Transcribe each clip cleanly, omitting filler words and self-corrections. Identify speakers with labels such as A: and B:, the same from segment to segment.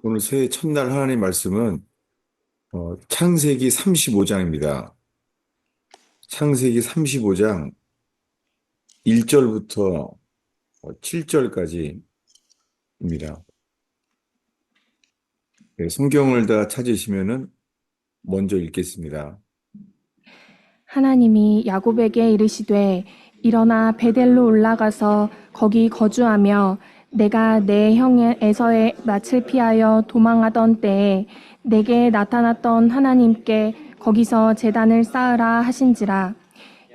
A: 오늘 새해 첫날 하나님 말씀은 창세기 35장입니다. 창세기 35장 1절부터 7절까지입니다. 성경을 다 찾으시면은 먼저 읽겠습니다.
B: 하나님이 야곱에게 이르시되 일어나 베델로 올라가서 거기 거주하며 내가 내 형 에서의 낯을 피하여 도망하던 때에 내게 나타났던 하나님께 거기서 제단을 쌓으라 하신지라.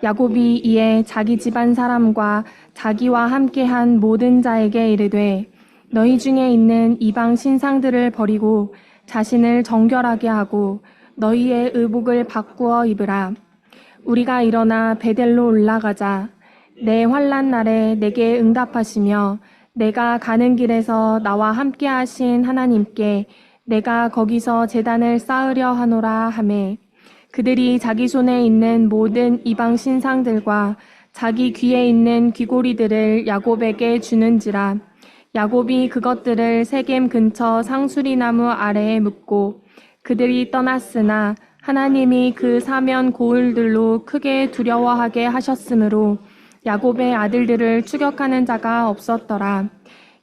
B: 야곱이 이에 자기 집안 사람과 자기와 함께한 모든 자에게 이르되 너희 중에 있는 이방 신상들을 버리고 자신을 정결하게 하고 너희의 의복을 바꾸어 입으라. 우리가 일어나 베델로 올라가자. 내 환난 날에 내게 응답하시며 내가 가는 길에서 나와 함께 하신 하나님께 내가 거기서 제단을 쌓으려 하노라 하매 그들이 자기 손에 있는 모든 이방 신상들과 자기 귀에 있는 귀고리들을 야곱에게 주는지라. 야곱이 그것들을 세겜 근처 상수리나무 아래에 묻고 그들이 떠났으나 하나님이 그 사면 고을들로 크게 두려워하게 하셨으므로 야곱의 아들들을 추격하는 자가 없었더라.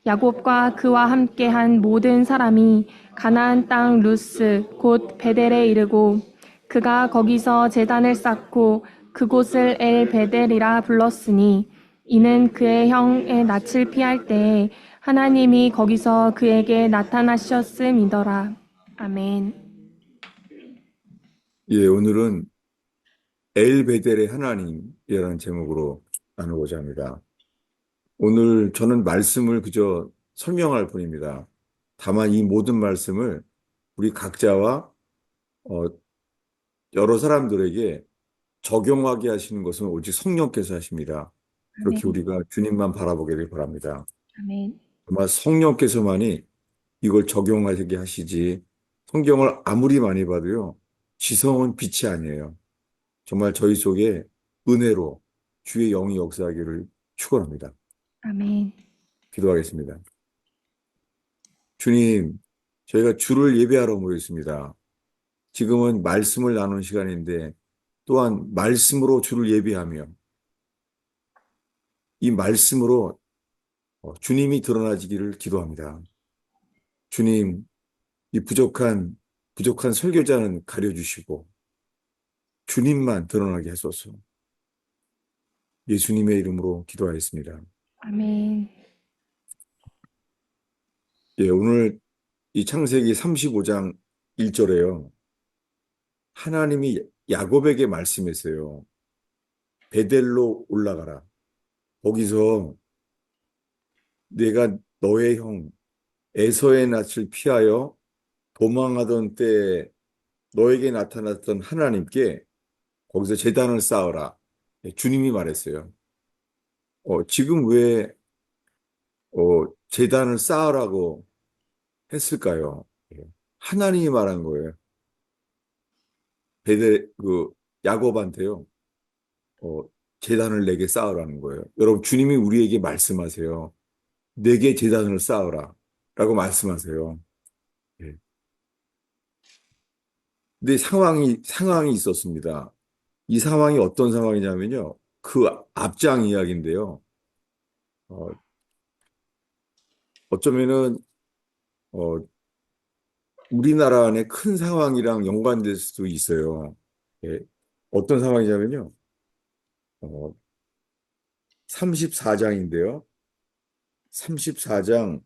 B: 야곱과 그와 함께한 모든 사람이 가나안 땅 루스 곧 베델에 이르고 그가 거기서 제단을 쌓고 그곳을 엘 베델이라 불렀으니 이는 그의 형의 낯을 피할 때에 하나님이 거기서 그에게 나타나셨음이더라. 아멘.
A: 예, 오늘은 엘베델의 하나님이라는 제목으로 나누고자 합니다. 오늘 저는 말씀을 그저 설명할 뿐입니다. 다만 이 모든 말씀을 우리 각자와 어, 여러 사람들에게 적용하게 하시는 것은 오직 성령께서 하십니다. 그렇게
B: 아멘.
A: 우리가 주님만 바라보기를 바랍니다.
B: 아멘.
A: 정말 성령께서만이 이걸 적용하게 하시지 성경을 아무리 많이 봐도요. 지성은 빛이 아니에요. 정말 저희 속에 은혜로 주의 영이 역사하기를 축원합니다.
B: 아멘.
A: 기도하겠습니다. 주님, 저희가 주를 예배하러 모였습니다. 지금은 말씀을 나누는 시간인데 또한 말씀으로 주를 예배하며 이 말씀으로 주님이 드러나지기를 기도합니다. 주님, 이 부족한 설교자는 가려주시고 주님만 드러나게 하소서. 예수님의 이름으로 기도하였습니다.
B: 아멘.
A: 예, 오늘 이 창세기 35장 1절에요. 하나님이 야곱에게 말씀했어요. 베델로 올라가라. 거기서 내가 너의 형 에서의 낯을 피하여 도망하던 때에 너에게 나타났던 하나님께 거기서 제단을 쌓으라. 예, 주님이 말했어요. 지금 왜 제단을 쌓으라고 했을까요? 예, 하나님이 말한 거예요. 야곱한테요. 어, 제단을 내게 쌓으라는 거예요. 여러분, 주님이 우리에게 말씀하세요. 내게 제단을 쌓으라. 라고 말씀하세요. 예. 근데 상황이 있었습니다. 이 상황이 어떤 상황이냐면요. 그 앞장 이야기인데요. 어, 어쩌면은, 어, 우리나라 안에 큰 상황이랑 연관될 수도 있어요. 예. 어떤 상황이냐면요. 어, 34장인데요. 34장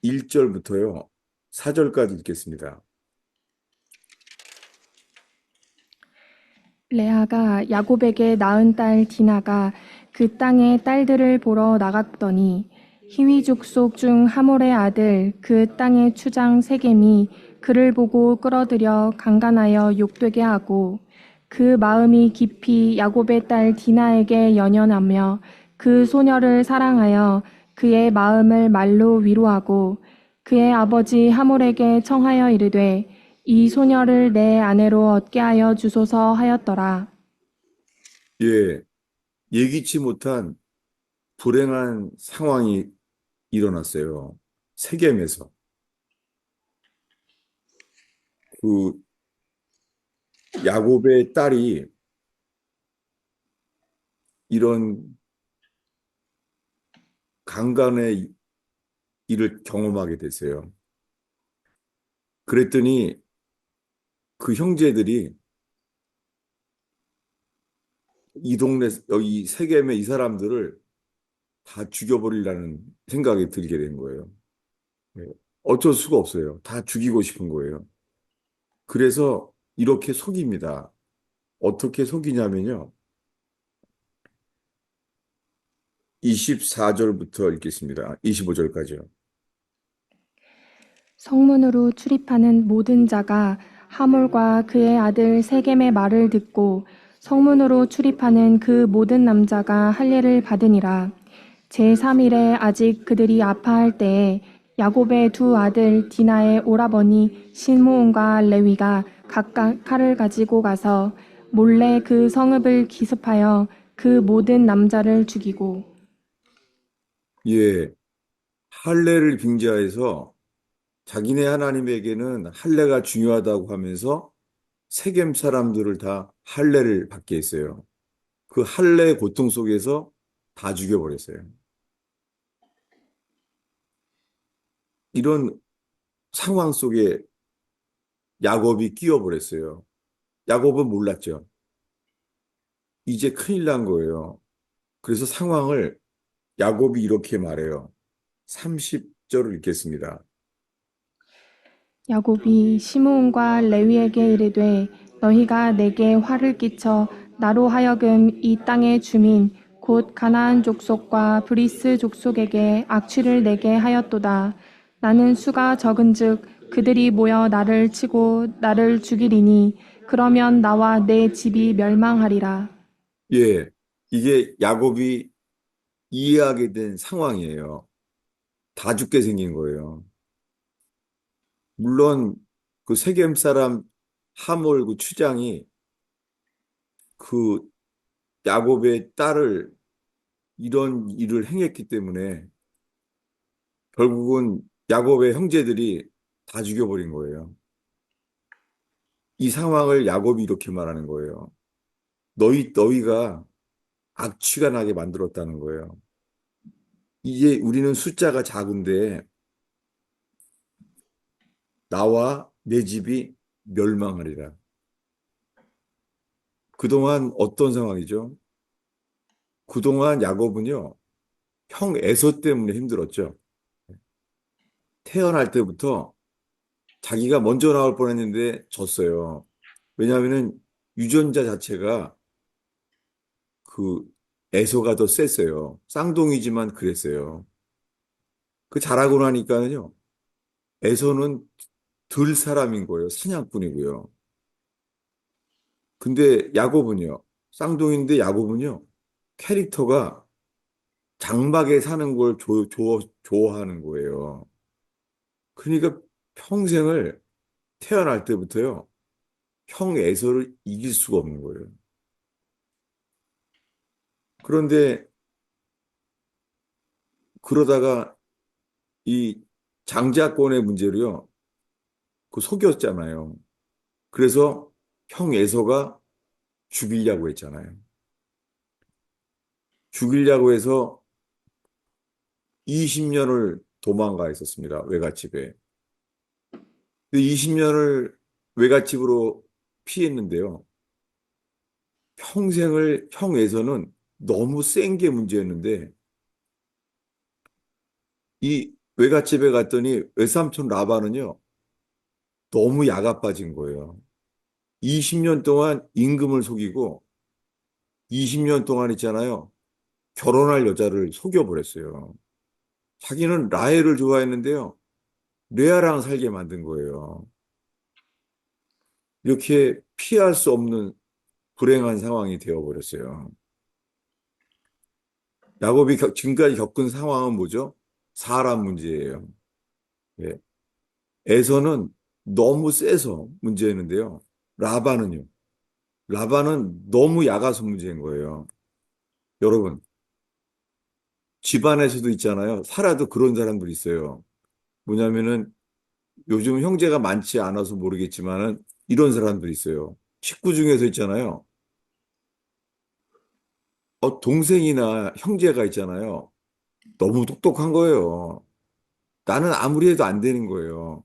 A: 1절부터요. 4절까지 읽겠습니다.
B: 레아가 야곱에게 낳은 딸 디나가 그 땅의 딸들을 보러 나갔더니 히위 족속 중 하몰의 아들 그 땅의 추장 세겜이 그를 보고 끌어들여 강간하여 욕되게 하고 그 마음이 깊이 야곱의 딸 디나에게 연연하며 그 소녀를 사랑하여 그의 마음을 말로 위로하고 그의 아버지 하몰에게 청하여 이르되 이 소녀를 내 아내로 얻게 하여 주소서 하였더라.
A: 예, 예기치 못한 불행한 상황이 일어났어요. 세겜에서. 그 야곱의 딸이 이런 강간의 일을 경험하게 됐어요. 그랬더니 그 형제들이 이 동네, 여기 세겜의 이 사람들을 다 죽여버리려는 생각이 들게 된 거예요. 네. 어쩔 수가 없어요. 다 죽이고 싶은 거예요. 그래서 이렇게 속입니다. 어떻게 속이냐면요. 24절부터 읽겠습니다. 25절까지요.
B: 성문으로 출입하는 모든 자가 하몰과 그의 아들 세겜의 말을 듣고 성문으로 출입하는 그 모든 남자가 할례를 받으니라. 제3일에 아직 그들이 아파할 때에 야곱의 두 아들 디나의 오라버니 시므온과 레위가 각각 칼을 가지고 가서 몰래 그 성읍을 기습하여 그 모든 남자를 죽이고
A: 예, 할례를 빙자해서 자기네 하나님에게는 할례가 중요하다고 하면서 세겜 사람들을 다 할례를 받게 했어요. 그 할례 고통 속에서 다 죽여버렸어요. 이런 상황 속에 야곱이 끼어버렸어요. 야곱은 몰랐죠. 이제 큰일 난 거예요. 그래서 상황을 야곱이 이렇게 말해요. 30절을 읽겠습니다.
B: 야곱이 시므온과 레위에게 이르되 너희가 내게 화를 끼쳐 나로 하여금 이 땅의 주민 곧 가나안 족속과 브리스 족속에게 악취를 내게 하였도다. 나는 수가 적은즉 그들이 모여 나를 치고 나를 죽이리니 그러면 나와 내 집이 멸망하리라.
A: 예, 이게 야곱이 이해하게 된 상황이에요. 다 죽게 생긴 거예요. 물론 그 세겜 사람 하몰 그 추장이 그 야곱의 딸을 이런 일을 행했기 때문에 결국은 야곱의 형제들이 다 죽여버린 거예요. 이 상황을 야곱이 이렇게 말하는 거예요. 너희가 악취가 나게 만들었다는 거예요. 이제 우리는 숫자가 작은데 나와 내 집이 멸망하리라. 그동안 어떤 상황이죠? 그동안 야곱은요, 형 에서 때문에 힘들었죠. 태어날 때부터 자기가 먼저 나올 뻔했는데 졌어요. 왜냐하면은 유전자 자체가 그 에서가 더 셌어요. 쌍둥이지만 그랬어요. 그 자라고 나니까는요, 에서는 들 사람인 거예요. 사냥꾼이고요. 근데 야곱은요, 쌍둥이인데 야곱은요, 캐릭터가 장막에 사는 걸 좋아하는 거예요. 그러니까 평생을 태어날 때부터요, 형 에서를 이길 수가 없는 거예요. 그런데 그러다가 이 장자권의 문제로요, 그 속였잖아요. 그래서 형 에서가 죽이려고 했잖아요. 죽이려고 해서 20년을 도망가 있었습니다. 외갓집에. 20년을 외갓집으로 피했는데요. 평생을 형에서는 너무 센 게 문제였는데 이 외갓집에 갔더니 외삼촌 라반은요. 너무 야가 빠진 거예요. 20년 동안 임금을 속이고 20년 동안 있잖아요. 결혼할 여자를 속여버렸어요. 자기는 라헬을 좋아했는데요. 레아랑 살게 만든 거예요. 이렇게 피할 수 없는 불행한 상황이 되어버렸어요. 야곱이 지금까지 겪은 상황은 뭐죠? 사람 문제예요. 예. 에서는 너무 세서 문제였는데요. 라반은요. 라반은 너무 약아서 문제인 거예요. 여러분, 집안에서도 있잖아요. 살아도 그런 사람들 있어요. 뭐냐면은 요즘 형제가 많지 않아서 모르겠지만은 이런 사람들이 있어요. 식구 중에서 있잖아요. 동생이나 형제가 있잖아요. 너무 똑똑한 거예요. 나는 아무리 해도 안 되는 거예요.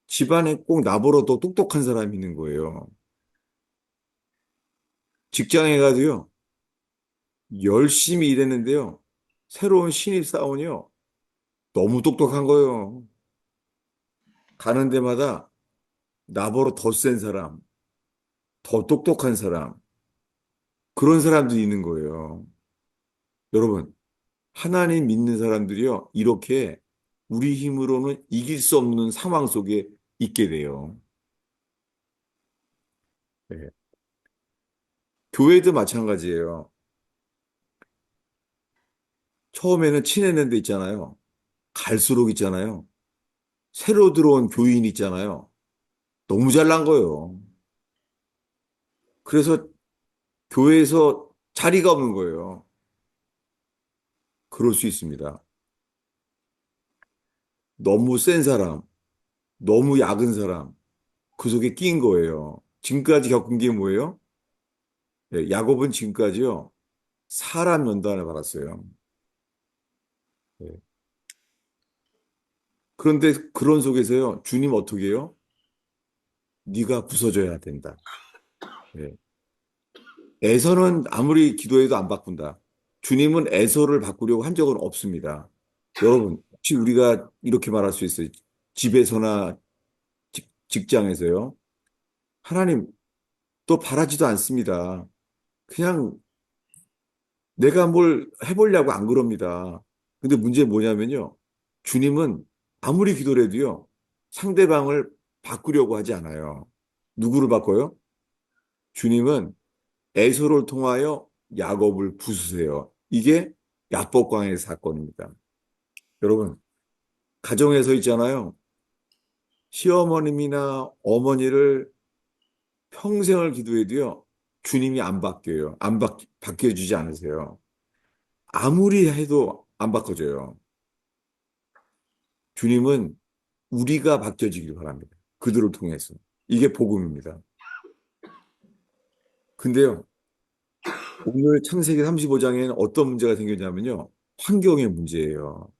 A: 집안에 꼭 나보다 더 똑똑한 사람이 있는 거예요. 직장에 가도요, 열심히 일했는데요. 새로운 신입사원이요. 너무 똑똑한 거예요. 가는 데마다 나보다 더 센 사람, 더 똑똑한 사람, 그런 사람들이 있는 거예요. 여러분, 하나님 믿는 사람들이요, 이렇게 우리 힘으로는 이길 수 없는 상황 속에 있게 돼요. 네. 교회도 마찬가지예요. 처음에는 친했는데 있잖아요. 갈수록 있잖아요. 새로 들어온 교인 있잖아요. 너무 잘난 거예요. 그래서 교회에서 자리가 없는 거예요. 그럴 수 있습니다. 너무 센 사람, 너무 약은 사람, 그 속에 끼인 거예요. 지금까지 겪은 게 뭐예요? 네, 야곱은 지금까지요, 사람 연단을 받았어요. 네. 그런데 그런 속에서요, 주님 어떻게 해요? 네가 부서져야 된다. 네. 에서는 아무리 기도해도 안 바꾼다. 주님은 에서를 바꾸려고 한 적은 없습니다. 여러분, 혹시 우리가 이렇게 말할 수 있어요? 집에서나 직장에서요? 하나님, 또 바라지도 않습니다. 그냥 내가 뭘 해보려고 안 그럽니다. 근데 문제는 뭐냐면요. 주님은 아무리 기도를 해도요. 상대방을 바꾸려고 하지 않아요. 누구를 바꿔요? 주님은 에서를 통하여 야곱을 부수세요. 이게 야복강의 사건입니다. 여러분, 가정에서 있잖아요. 시어머님이나 어머니를 평생을 기도해도요. 주님이 안 바뀌어요. 바뀌어주지 않으세요. 아무리 해도 안 바꿔져요. 주님은 우리가 바뀌어지길 바랍니다. 그들을 통해서. 이게 복음입니다. 근데요, 오늘 창세기 35장에는 어떤 문제가 생겼냐면요. 환경의 문제예요.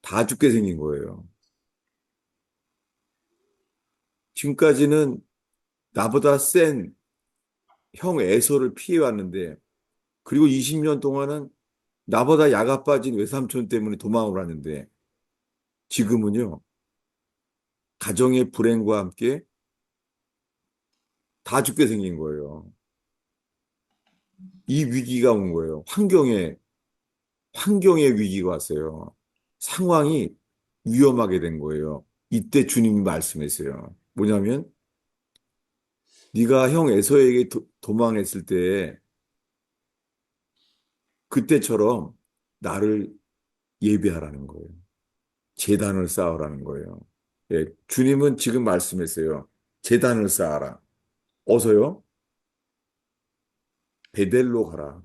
A: 다 죽게 생긴 거예요. 지금까지는 나보다 센 형 에서를 피해왔는데, 그리고 20년 동안은 나보다 야가 빠진 외삼촌 때문에 도망을 하는데, 지금은요, 가정의 불행과 함께 다 죽게 생긴 거예요. 이 위기가 온 거예요. 환경의 위기가 왔어요. 상황이 위험하게 된 거예요. 이때 주님이 말씀했어요. 뭐냐면 네가 형 에서에게 도망했을 때 그때처럼 나를 예배하라는 거예요. 제단을 쌓으라는 거예요. 예, 주님은 지금 말씀했어요. 제단을 쌓아라. 어서요? 베델로 가라.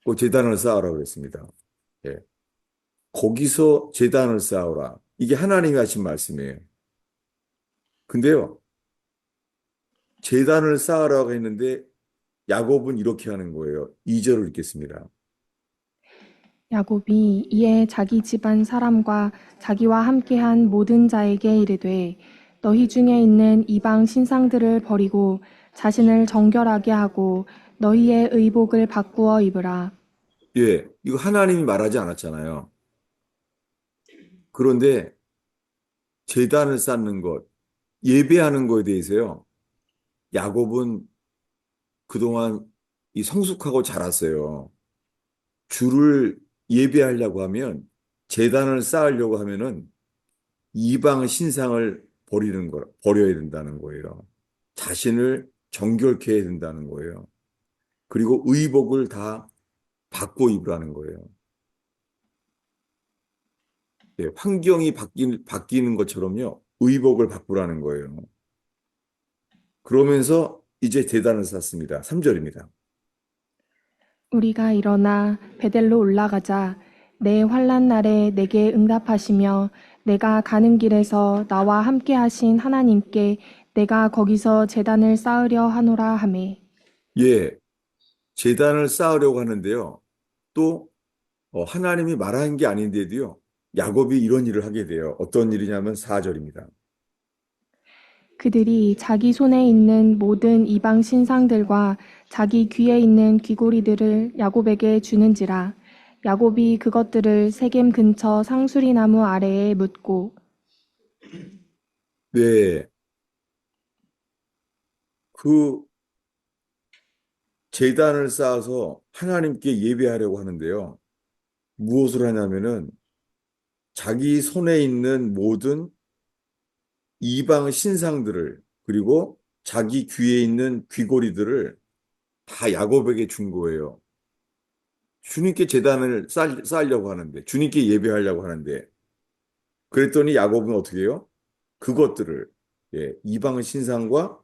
A: 그 제단을 쌓으라 그랬습니다. 예, 거기서 제단을 쌓으라. 이게 하나님이 하신 말씀이에요. 근데요, 제단을 쌓으라고 했는데 야곱은 이렇게 하는 거예요. 2절을 읽겠습니다.
B: 야곱이 이에 자기 집안 사람과 자기와 함께한 모든 자에게 이르되 너희 중에 있는 이방 신상들을 버리고 자신을 정결하게 하고 너희의 의복을 바꾸어 입으라.
A: 예, 이거 하나님이 말하지 않았잖아요. 그런데 제단을 쌓는 것, 예배하는 거에 대해서요. 야곱은 그동안 이 성숙하고 자랐어요. 주를 예배하려고 하면 제단을 쌓으려고 하면은 이방 신상을 버려야 된다는 거예요. 자신을 정결케 해야 된다는 거예요. 그리고 의복을 다 바꿔 입으라는 거예요. 예, 환경이 바뀌는 것처럼요. 의복을 바꾸라는 거예요. 그러면서 이제 제단을 쌓습니다. 3절입니다.
B: 우리가 일어나 베델로 올라가자. 내 환난 날에 내게 응답하시며 내가 가는 길에서 나와 함께 하신 하나님께 내가 거기서 제단을 쌓으려 하노라 하매.
A: 예, 제단을 쌓으려고 하는데요. 또 하나님이 말한 게 아닌데도요. 야곱이 이런 일을 하게 돼요. 어떤 일이냐면 4절입니다.
B: 그들이 자기 손에 있는 모든 이방 신상들과 자기 귀에 있는 귀고리들을 야곱에게 주는지라. 야곱이 그것들을 세겜 근처 상수리 나무 아래에 묻고
A: 네, 그 제단을 쌓아서 하나님께 예배하려고 하는데요. 무엇을 하냐면은 자기 손에 있는 모든 이방 신상들을 그리고 자기 귀에 있는 귀고리들을 다 야곱에게 준 거예요. 주님께 제단을 쌓으려고 하는데, 주님께 예배하려고 하는데, 그랬더니 야곱은 어떻게 해요? 그것들을, 예, 이방 신상과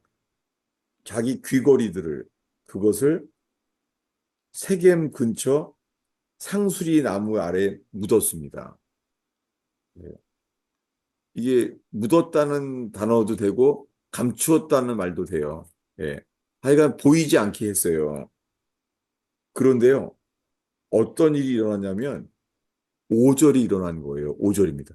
A: 자기 귀걸이들을, 그것을 세겜 근처 상수리 나무 아래 묻었습니다. 예, 이게 묻었다는 단어도 되고, 감추었다는 말도 돼요. 예, 하여간 보이지 않게 했어요. 그런데요, 어떤 일이 일어났냐면, 5절이 일어난 거예요. 5절입니다.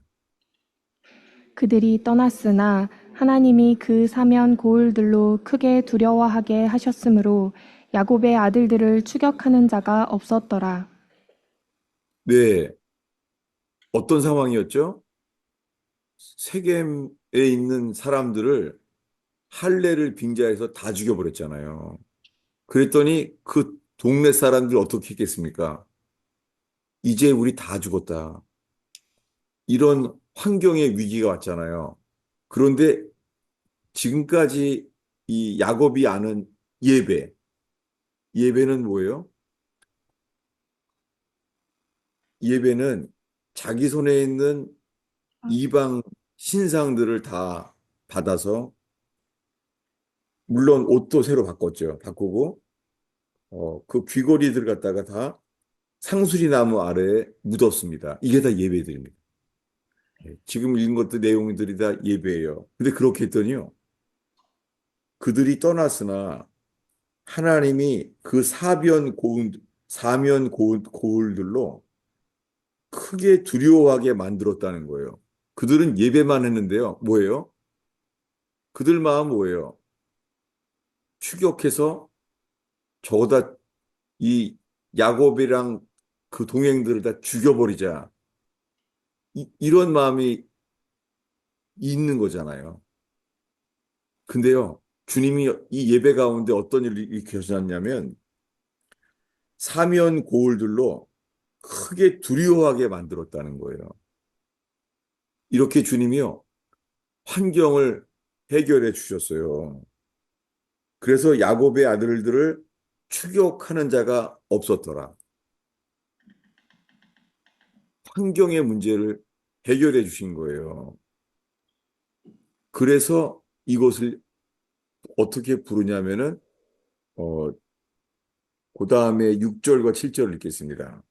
B: 그들이 떠났으나 하나님이 그 사면 고을들로 크게 두려워하게 하셨으므로 야곱의 아들들을 추격하는 자가 없었더라.
A: 네, 어떤 상황이었죠? 세겜에 있는 사람들을 할례를 빙자해서 다 죽여버렸잖아요. 그랬더니 그 동네 사람들 어떻게 했겠습니까? 이제 우리 다 죽었다. 이런 환경의 위기가 왔잖아요. 그런데 지금까지 이 야곱이 아는 예배, 예배는 뭐예요? 예배는 자기 손에 있는 이방 신상들을 다 받아서 물론 옷도 새로 바꿨죠. 바꾸고 그 귀걸이들 갖다가 다 상수리 나무 아래에 묻었습니다. 이게 다 예배드립니다. 예, 지금 읽은 것도 내용들이 다 예배예요. 근데 그렇게 했더니요. 그들이 떠났으나 하나님이 그 사면 고울들로 크게 두려워하게 만들었다는 거예요. 그들은 예배만 했는데요. 뭐예요? 그들 마음 뭐예요? 추격해서 저거다 이 야곱이랑 그 동행들을 다 죽여버리자. 이런 마음이 있는 거잖아요. 근데요, 주님이 이 예배 가운데 어떤 일을 일으키셨냐면, 사면 고울들로 크게 두려워하게 만들었다는 거예요. 이렇게 주님이요, 환경을 해결해 주셨어요. 그래서 야곱의 아들들을 추격하는 자가 없었더라. 환경의 문제를 해결해 주신 거예요. 그래서 이것을 어떻게 부르냐면은, 어, 그 다음에 6절과 7절을 읽겠습니다.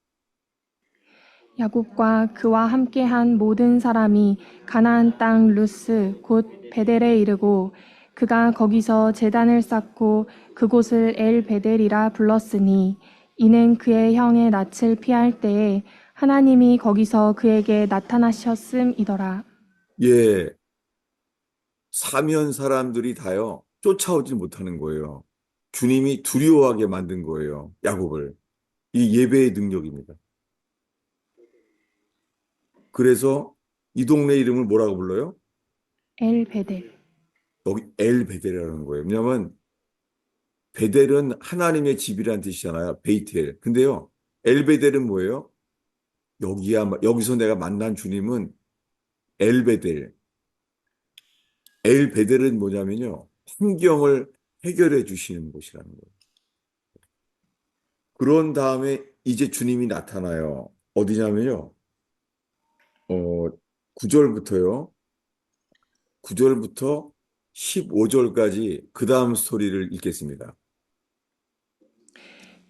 B: 야곱과 그와 함께한 모든 사람이 가나안 땅 루스 곧 베델에 이르고 그가 거기서 제단을 쌓고 그곳을 엘 베델이라 불렀으니 이는 그의 형의 낯을 피할 때에 하나님이 거기서 그에게 나타나셨음이더라.
A: 예, 사면 사람들이 다요, 쫓아오지 못하는 거예요. 주님이 두려워하게 만든 거예요, 야곱을. 이 예배의 능력입니다. 그래서 이 동네 이름을 뭐라고 불러요?
B: 엘 베델.
A: 여기 엘 베델이라는 거예요. 왜냐하면 베델은 하나님의 집이라는 뜻이잖아요. 베이텔. 근데요, 엘 베델은 뭐예요? 여기서 내가 만난 주님은 엘 베델. 엘 베델은 뭐냐면요, 환경을 해결해 주시는 곳이라는 거예요. 그런 다음에 이제 주님이 나타나요. 어디냐면요, 어, 9절부터요. 9절부터 15절까지 그 다음 스토리를 읽겠습니다.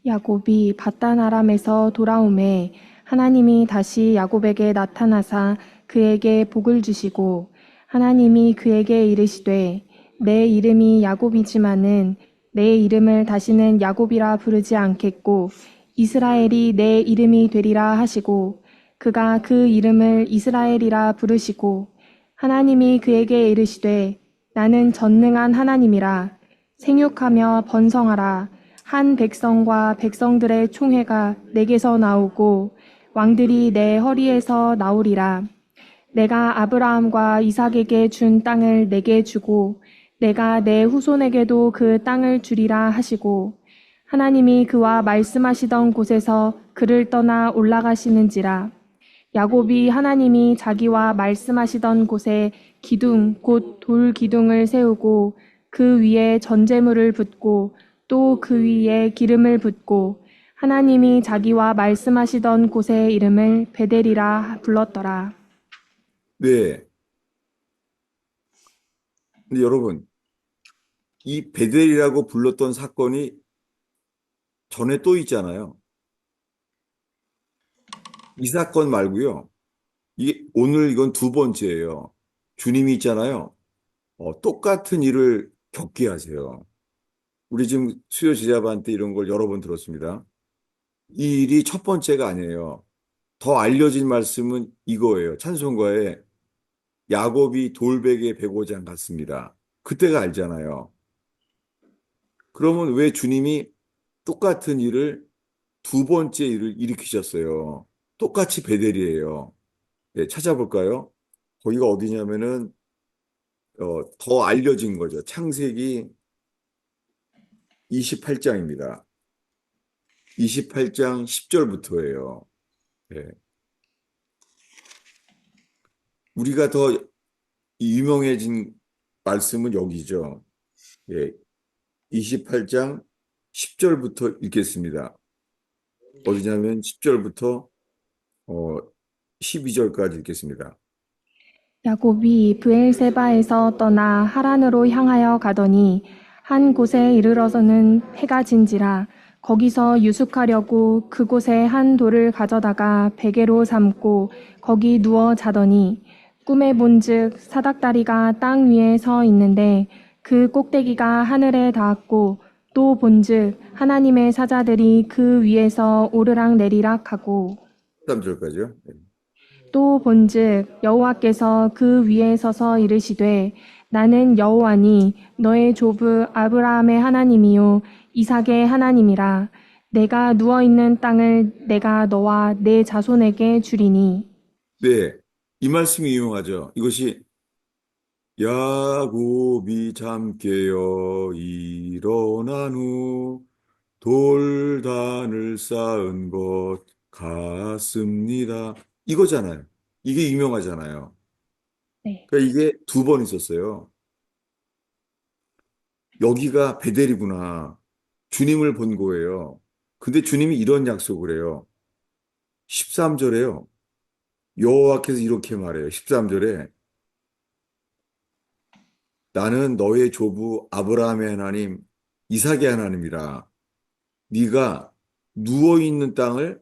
B: 야곱이 paddan 아람에서 돌아오매 하나님이 다시 야곱에게 나타나사 그에게 복을 주시고 하나님이 그에게 이르시되 내 이름이 야곱이지만은 내 이름을 다시는 야곱이라 부르지 않겠고 이스라엘이 내 이름이 되리라 하시고 그가 그 이름을 이스라엘이라 부르시고 하나님이 그에게 이르시되 나는 전능한 하나님이라 생육하며 번성하라 한 백성과 백성들의 총회가 내게서 나오고 왕들이 내 허리에서 나오리라. 내가 아브라함과 이삭에게 준 땅을 내게 주고 내가 내 후손에게도 그 땅을 주리라 하시고 하나님이 그와 말씀하시던 곳에서 그를 떠나 올라가시는지라. 야곱이 하나님이 자기와 말씀하시던 곳에 기둥 곧 돌 기둥을 세우고 그 위에 전제물을 붓고 또 그 위에 기름을 붓고 하나님이 자기와 말씀하시던 곳의 이름을 베델이라 불렀더라.
A: 네. 근데 여러분, 이 베델이라고 불렀던 사건이 전에 또 있잖아요. 이 사건 말고요. 오늘 이건 두 번째예요. 주님이 있잖아요. 똑같은 일을 겪게 하세요. 우리 지금 수요 제자반때 이런 걸 여러 번 들었습니다. 이 일이 첫 번째가 아니에요. 더 알려진 말씀은 이거예요. 찬송가에 야곱이 돌베개 베고장 같습니다. 그때가 알잖아요. 그러면 왜 주님이 똑같은 일을 두 번째 일을 일으키셨어요? 똑같이 베델이에요. 예, 찾아볼까요? 거기가 어디냐면은 더 알려진 거죠. 창세기 28장입니다. 28장 10절부터예요. 예. 우리가 더 유명해진 말씀은 여기죠. 예. 28장 10절부터 읽겠습니다. 어디냐면 10절부터 12절까지 읽겠습니다.
B: 야곱이 브엘세바에서 떠나 하란으로 향하여 가더니 한 곳에 이르러서는 해가 진지라 거기서 유숙하려고 그곳에 한 돌을 가져다가 베개로 삼고 거기 누워 자더니 꿈에 본즉 사닥다리가 땅 위에 서 있는데 그 꼭대기가 하늘에 닿았고 또 본즉 하나님의 사자들이 그 위에서 오르락 내리락 하고
A: 13절까지요.
B: 또 본즉 여호와께서 그 위에 서서 이르시되 나는 여호와니 너의 조부 아브라함의 하나님이요 이삭의 하나님이라 내가 누워 있는 땅을 내가 너와 내 자손에게 주리니
A: 네, 이 말씀이 유용하죠. 이것이 야곱이 잠 깨어 일어난 후 돌단을 쌓은 것 같습니다. 이거잖아요. 이게 유명하잖아요.
B: 네.
A: 그러니까 이게 두 번 있었어요. 여기가 베델이구나. 주님을 본 거예요. 근데 주님이 이런 약속을 해요. 13절에요. 여호와께서 이렇게 말해요. 13절에 나는 너의 조부 아브라함의 하나님, 이삭의 하나님이라. 네가 누워 있는 땅을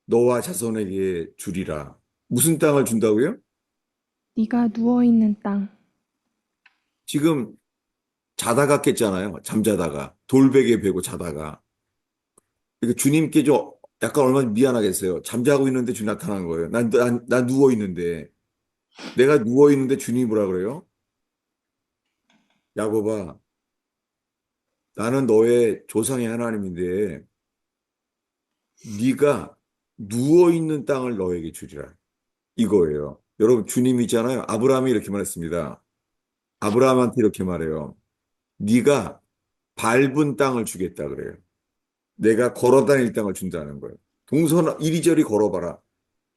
A: 너와 자손에게 주리라. 무슨 땅을 준다고요?
B: 네가 누워 있는 땅
A: 지금 자다가 깼잖아요. 잠자다가 돌베개 베고 자다가. 그러니까 주님께 좀 약간 얼마나 미안하겠어요. 잠자고 있는데 주님 나타난 거예요. 난 누워 있는데 내가 누워 있는데 주님이 뭐라 그래요? 야곱아, 나는 너의 조상의 하나님인데 네가 누워 있는 땅을 너에게 주리라. 이거예요. 여러분 주님 있잖아요. 아브라함이 이렇게 말했습니다. 아브라함한테 이렇게 말해요. 네가 밟은 땅을 주겠다 그래요. 내가 걸어 다닐 땅을 준다는 거예요. 동선 이리저리 걸어봐라.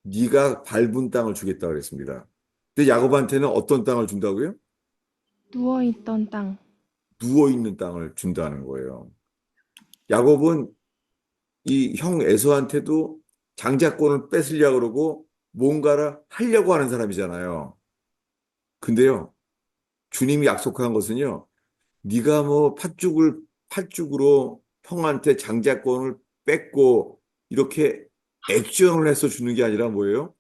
A: 네가 밟은 땅을 주겠다 그랬습니다. 근데 야곱한테는 어떤 땅을 준다고요?
B: 누워 있던 땅
A: 누워 있는 땅을 준다는 거예요. 야곱은 이 형 에서한테도 장자권을 뺏으려고 그러고 뭔가를 하려고 하는 사람이잖아요. 근데요, 주님이 약속한 것은요, 네가 뭐 팥죽으로 형한테 장자권을 뺏고 이렇게 액션을 해서 주는 게 아니라 뭐예요?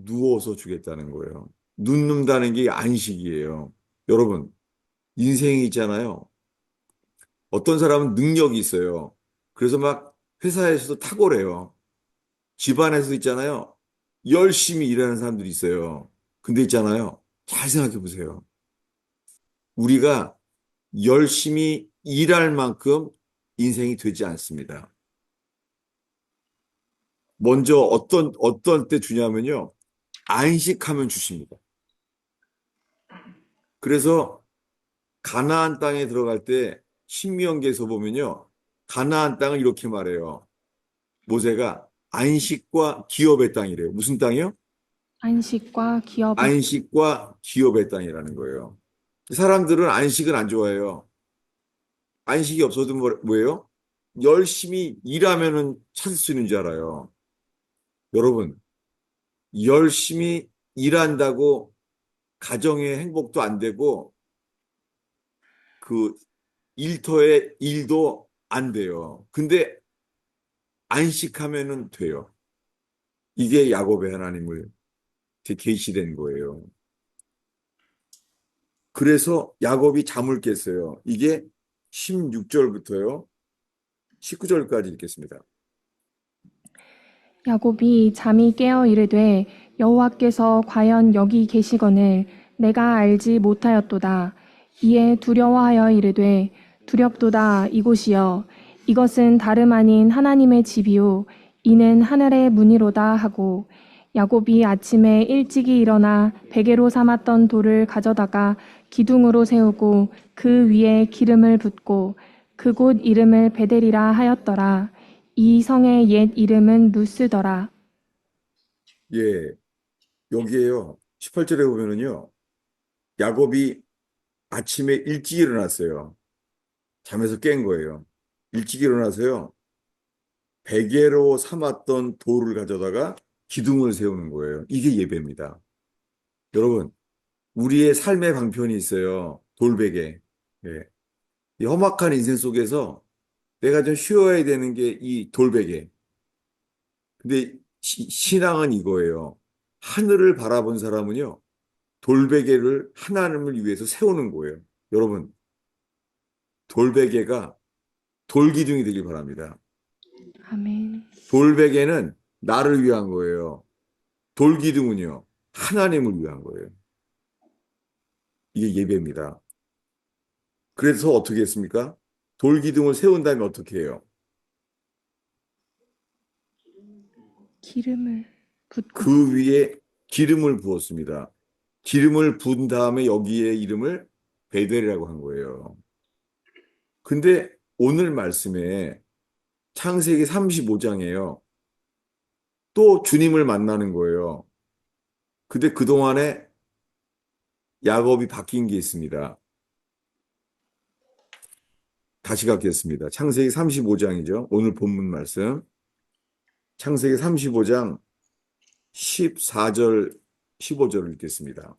A: 누워서 주겠다는 거예요. 눕는다는 게 안식이에요. 여러분, 인생이 있잖아요. 어떤 사람은 능력이 있어요. 그래서 막 회사에서도 탁월해요. 집안에서도 있잖아요. 열심히 일하는 사람들이 있어요. 근데 있잖아요. 잘 생각해 보세요. 우리가 열심히 일할 만큼 인생이 되지 않습니다. 먼저 어떤 때 주냐면요. 안식하면 주십니다. 그래서 가나안 땅에 들어갈 때 신명기에서 보면요. 가나안 땅을 이렇게 말해요. 모세가 안식과 기업의 땅이래요. 무슨 땅이요?
B: 안식과 기업의
A: 안식과 기업의 땅이라는 거예요. 사람들은 안식을 안 좋아해요. 안식이 없어도 뭐예요? 열심히 일하면은 찾을 수 있는 줄 알아요. 여러분, 열심히 일한다고 가정의 행복도 안 되고 그 일터의 일도 안 돼요. 근데 안식하면은 돼요. 이게 야곱의 하나님을 계시된 거예요. 그래서 야곱이 잠을 깼어요. 이게 16절부터요. 19절까지 읽겠습니다.
B: 야곱이 잠이 깨어 이르되 여호와께서 과연 여기 계시거늘 내가 알지 못하였도다. 이에 두려워하여 이르되 두렵도다 이곳이여 이것은 다름 아닌 하나님의 집이요 이는 하늘의 문이로다 하고 야곱이 아침에 일찍이 일어나 베개로 삼았던 돌을 가져다가 기둥으로 세우고 그 위에 기름을 붓고 그곳 이름을 베델이라 하였더라. 이 성의 옛 이름은 루스더라.
A: 예, 여기에요. 18절에 보면은요. 야곱이 아침에 일찍 일어났어요. 잠에서 깬 거예요. 일찍 일어나서요. 베개로 삼았던 돌을 가져다가 기둥을 세우는 거예요. 이게 예배입니다. 여러분, 우리의 삶의 방편이 있어요. 돌베개. 예. 이 험악한 인생 속에서 내가 좀 쉬어야 되는 게 이 돌베개. 근데 신앙은 이거예요. 하늘을 바라본 사람은요, 돌베개를 하나님을 위해서 세우는 거예요. 여러분, 돌베개가 돌기둥이 되길 바랍니다.
B: 아멘.
A: 돌베개는 나를 위한 거예요. 돌기둥은요, 하나님을 위한 거예요. 이게 예배입니다. 그래서 어떻게 했습니까? 돌기둥을 세운 다음에 어떻게 해요?
B: 기름을 붓고
A: 그 위에 기름을 부었습니다. 기름을 부은 다음에 여기에 이름을 베델이라고 한 거예요. 근데 오늘 말씀에 창세기 35장이에요. 또 주님을 만나는 거예요. 근데 그동안에 야곱이 바뀐 게 있습니다. 다시 갖겠습니다. 창세기 35장이죠. 오늘 본문 말씀. 창세기 35장 14절, 15절을 읽겠습니다.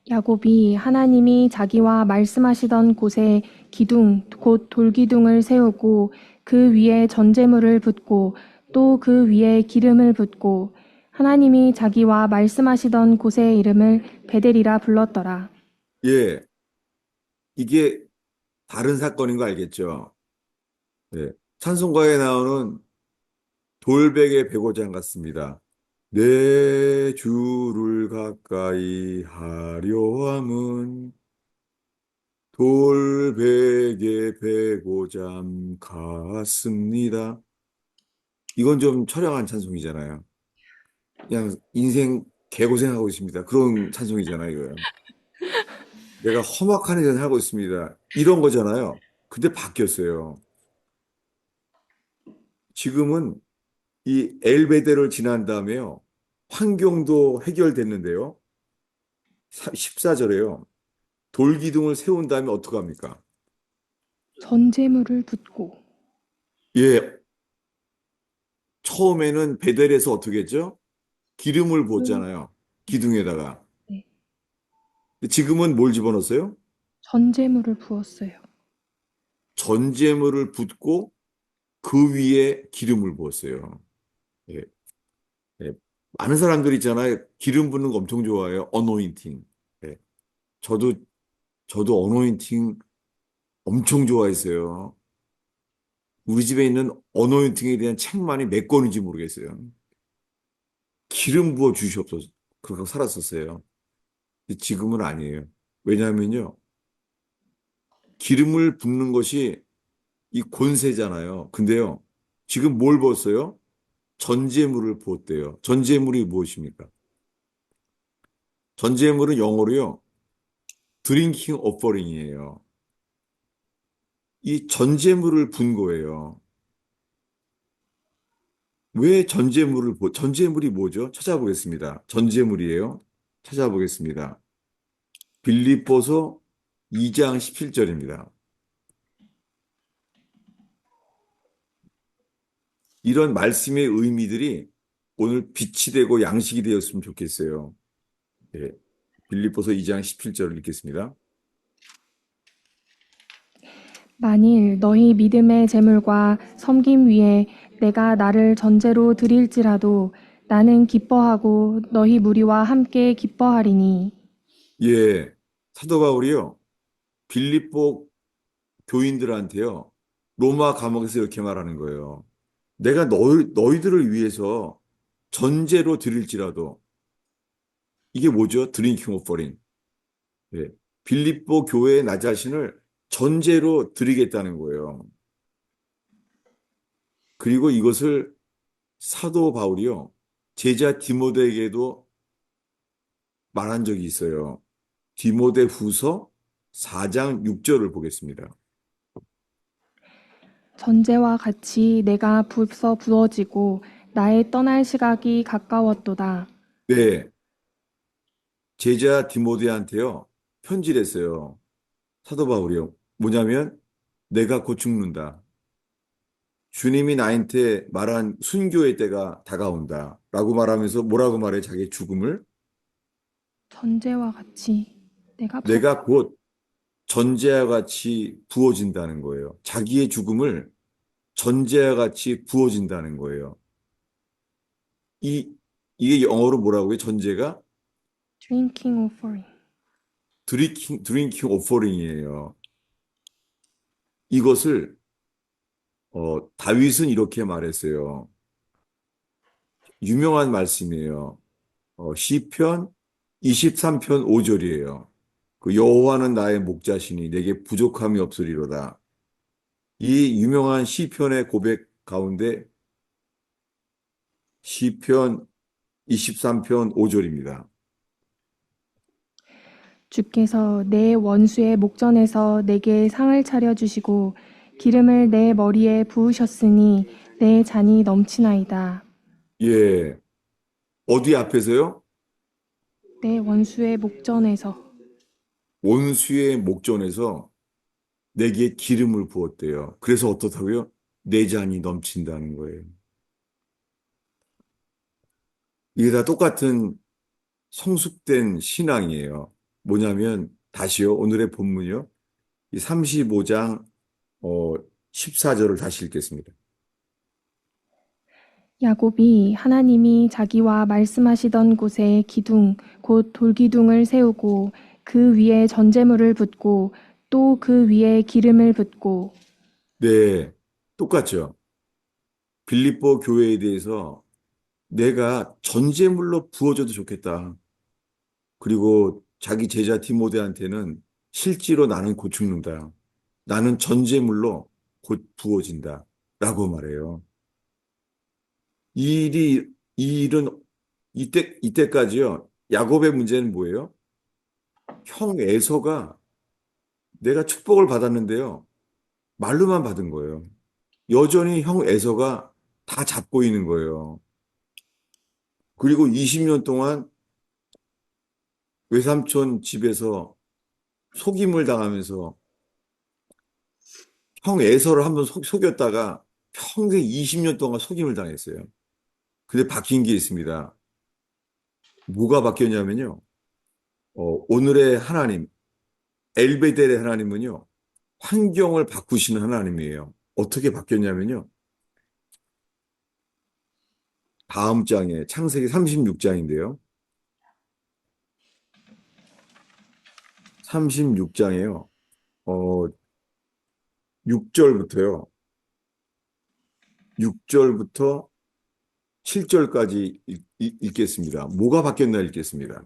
B: 야곱이 하나님이 자기와 말씀하시던 곳에 기둥 곧 돌기둥을 세우고 그 위에 전제물을 붓고 또 그 위에 기름을 붓고 하나님이 자기와 말씀하시던 곳의 이름을 베델이라 불렀더라.
A: 예, 이게 다른 사건인 거 알겠죠? 네. 찬송가에 나오는 돌베개 배고장 같습니다. 내 주를 가까이 하려 함은 돌베개 배고잠 같습니다. 이건 좀 처량한 찬송이잖아요. 그냥 인생 개고생하고 있습니다. 그런 찬송이잖아요, 이거요. 내가 험악한 인생을 살고 있습니다. 이런 거잖아요. 근데 바뀌었어요. 지금은 이 엘베데를 지난 다음에요. 환경도 해결됐는데요. 14절에요. 돌기둥을 세운 다음에 어떡합니까?
B: 전제물을 붓고
A: 예, 처음에는 베델에서 어떻게 했죠? 기름을 부었잖아요. 기둥에다가.
B: 네,
A: 근데 지금은 뭘 집어넣었어요?
B: 전제물을 부었어요.
A: 전제물을 붓고 그 위에 기름을 부었어요. 예, 예. 많은 사람들이 있잖아요. 기름 붓는 거 엄청 좋아해요. 어노인팅. 예. 저도, 저도 어노인팅 엄청 좋아했어요. 우리 집에 있는 어노인팅에 대한 책만이 몇 권인지 모르겠어요. 기름 부어 주시옵소서. 그러고 살았었어요. 근데 지금은 아니에요. 왜냐하면요. 기름을 붓는 것이 이 권세잖아요. 근데요. 지금 뭘 부었어요? 전제물을 부었대요. 전제물이 무엇입니까? 전제물은 영어로요. 드링킹 오퍼링이에요. 이 전제물을 분 거예요. 왜 전제물이 뭐죠? 찾아보겠습니다. 전제물이에요. 찾아보겠습니다. 빌립보서 2장 17절입니다. 이런 말씀의 의미들이 오늘 빛이 되고 양식이 되었으면 좋겠어요. 예. 빌립보서 2장 17절을 읽겠습니다.
B: 만일 너희 믿음의 재물과 섬김 위에 내가 나를 전제로 드릴지라도 나는 기뻐하고 너희 무리와 함께 기뻐하리니.
A: 예. 사도 바울이요. 빌립보 교인들한테요. 로마 감옥에서 이렇게 말하는 거예요. 내가 너희들을 위해서 전제로 드릴지라도 이게 뭐죠? 드링킹 오퍼링. 예. 빌립보 교회에 나 자신을 전제로 드리겠다는 거예요. 그리고 이것을 사도 바울이요. 제자 디모데에게도 말한 적이 있어요. 디모데 후서 4장 6절을 보겠습니다.
B: 전제와 같이 내가 부서 부어지고 나의 떠날 시각이 가까웠도다.
A: 네. 제자 디모데한테요. 편지를 했어요. 사도 바울이요. 뭐냐면 내가 곧 죽는다. 주님이 나한테 말한 순교의 때가 다가온다. 라고 말하면서 뭐라고 말해? 자기의 죽음을
B: 전제와 같이 내가 부
A: 내가 곧 전제와 같이 부어진다는 거예요. 자기의 죽음을 전제와 같이 부어진다는 거예요. 이, 이게 영어로 뭐라고 해요? 전제가
B: drinking offering.
A: 드링킹 오퍼링이에요. 이것을, 다윗은 이렇게 말했어요. 유명한 말씀이에요. 시편 23편 5절이에요. 그 여호와는 나의 목자시니 내게 부족함이 없으리로다. 이 유명한 시편의 고백 가운데 시편 23편 5절입니다.
B: 주께서 내 원수의 목전에서 내게 상을 차려 주시고 기름을 내 머리에 부으셨으니 내 잔이 넘치나이다.
A: 예. 어디 앞에서요?
B: 내 원수의 목전에서.
A: 원수의 목전에서 내게 기름을 부었대요. 그래서 어떻다고요? 내 잔이 넘친다는 거예요. 이게 다 똑같은 성숙된 신앙이에요. 뭐냐면 다시요. 오늘의 본문이요. 이 35장 14절을 다시 읽겠습니다.
B: 야곱이 하나님이 자기와 말씀하시던 곳에 기둥 곧 돌기둥을 세우고 그 위에 전제물을 붓고 또 그 위에 기름을 붓고.
A: 네, 똑같죠. 빌립보 교회에 대해서 내가 전제물로 부어줘도 좋겠다. 그리고 자기 제자 디모데한테는 실제로 나는 곧 죽는다. 나는 전제물로 곧 부어진다. 라고 말해요. 이 일은 이때까지요. 야곱의 문제는 뭐예요? 형 에서가 내가 축복을 받았는데요. 말로만 받은 거예요. 여전히 형 에서가 다 잡고 있는 거예요. 그리고 20년 동안 외삼촌 집에서 속임을 당하면서 형 에서를 한번 속였다가 평생 20년 동안 속임을 당했어요. 근데 바뀐 게 있습니다. 뭐가 바뀌었냐면요. 오늘의 하나님, 엘베델의 하나님은요. 환경을 바꾸시는 하나님이에요. 어떻게 바뀌었냐면요. 다음 장에 창세기 36장인데요. 36장에요. 6절부터요. 6절부터 7절까지 읽겠습니다. 뭐가 바뀌었나 읽겠습니다.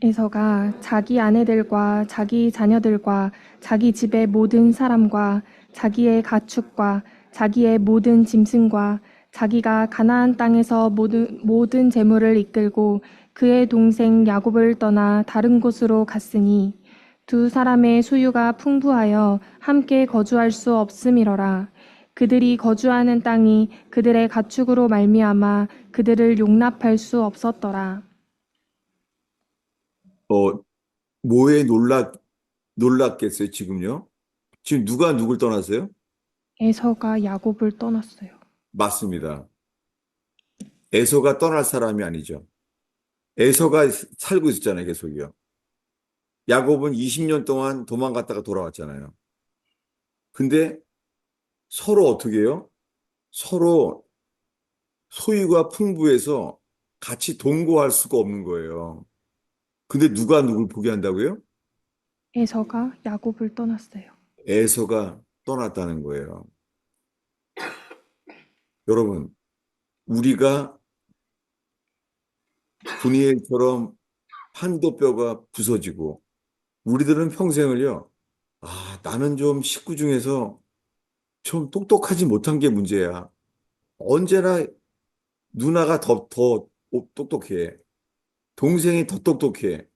B: 에서가 자기 아내들과 자기 자녀들과 자기 집의 모든 사람과 자기의 가축과 자기의 모든 짐승과 자기가 가나안 땅에서 모든 재물을 이끌고 그의 동생 야곱을 떠나 다른 곳으로 갔으니 두 사람의 소유가 풍부하여 함께 거주할 수 없음이러라. 그들이 거주하는 땅이 그들의 가축으로 말미암아 그들을 용납할 수 없었더라.
A: 어, 놀랐겠어요, 지금요? 지금 누가 누굴 떠났어요?
B: 에서가 야곱을 떠났어요.
A: 맞습니다. 에서가 떠날 사람이 아니죠. 에서가 살고 있었잖아요, 계속이요. 야곱은 20년 동안 도망갔다가 돌아왔잖아요. 근데 서로 어떻게 해요? 서로 소유가 풍부해서 같이 동거할 수가 없는 거예요. 근데 누가 누굴 보게 한다고요?
B: 에서가 야곱을 떠났어요.
A: 에서가 떠났다는 거예요. 여러분, 우리가 분이엘처럼 한도뼈가 부서지고 우리들은 평생을요. 나는 좀 식구 중에서 좀 똑똑하지 못한 게 문제야. 언제나 누나가 더 똑똑해. 동생이 더 똑똑해.